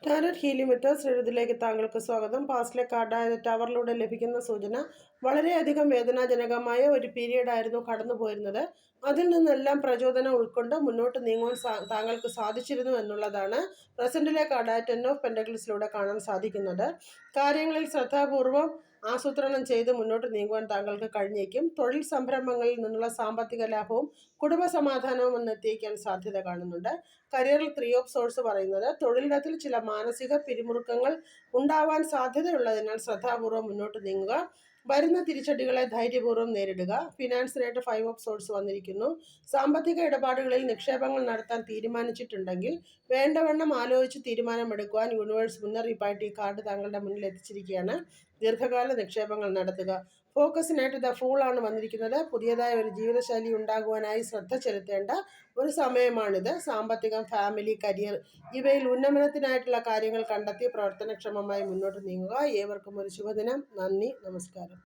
Tarot healing methods എഴുതിലേക്ക് താങ്കൾക്ക് സ്വാഗതം. പാസ്റ്റിലെ കാർഡായ ടവറിലൂടെ ലഭിക്കുന്ന സൂചന വളരെയധികം വേദനാജനകമായ ഒരു പീരീഡ് ആയിരുന്നു കടന്നു പോയിരുന്നത്. അതിൽ നിന്നെല്ലാം പ്രചോദനം ഉൾക്കൊണ്ട് മുന്നോട്ട് നീങ്ങുവാൻ താങ്കൾക്ക് സാധിച്ചിരുന്നു എന്നുള്ളതാണ് പ്രസന്റിലെ കാർഡായ 10 ഓഫ് പെൻഡക്കിൾസിലൂടെ കാണാൻ സാധിക്കുന്നത്. കാര്യങ്ങളിൽ ശ്രദ്ധാപൂർവം ആസൂത്രണം ചെയ്ത് മുന്നോട്ട് നീങ്ങുവാൻ താങ്കൾക്ക് കഴിഞ്ഞേക്കും. തൊഴിൽ സംരംഭങ്ങളിൽ നിന്നുള്ള സാമ്പത്തിക ലാഭവും കുടുംബ സമാധാനവും എത്തിക്കാൻ സാധ്യത കാണുന്നുണ്ട്. കരിയറിൽ 3 ഓഫ് സോഴ്സ് പറയുന്നത് തൊഴിലിടത്തിൽ ചില മാനസിക പിരിമുറുക്കങ്ങൾ ഉണ്ടാവാൻ സാധ്യതയുള്ളതിനാൽ ശ്രദ്ധാപൂർവം മുന്നോട്ട് നീങ്ങുക. വരുന്ന തിരിച്ചടികളെ ധൈര്യപൂർവ്വം നേരിടുക. ഫിനാൻസിനായിട്ട് 5 ഓഫ് സോഴ്സ് വന്നിരിക്കുന്നു. സാമ്പത്തിക ഇടപാടുകളിൽ നിക്ഷേപങ്ങൾ നടത്താൻ തീരുമാനിച്ചിട്ടുണ്ടെങ്കിൽ വേണ്ടവണ്ണം ആലോചിച്ച് തീരുമാനമെടുക്കുവാൻ യൂണിവേഴ്സ് മുന്നറിയിപ്പായിട്ട് ഈ കാർഡ് താങ്കളുടെ മുന്നിൽ എത്തിച്ചിരിക്കുകയാണ്. ദീർഘകാല നിക്ഷേപങ്ങൾ നടത്തുക. ഫോക്കസിനായിട്ട് ദ ഫൂൾ ആണ് വന്നിരിക്കുന്നത്. പുതിയതായ ഒരു ജീവിതശൈലി ഉണ്ടാകുവാനായി ശ്രദ്ധ ചെലുത്തേണ്ട ഒരു സമയമാണിത്. സാമ്പത്തികം, ഫാമിലി, കരിയർ ഇവയിൽ ഉന്നമനത്തിനായിട്ടുള്ള കാര്യങ്ങൾ കണ്ടെത്തി പ്രവർത്തനക്ഷമമായി മുന്നോട്ട് നീങ്ങുക. ഏവർക്കും ഒരു ശുഭദിനം. നന്ദി, നമസ്കാരം.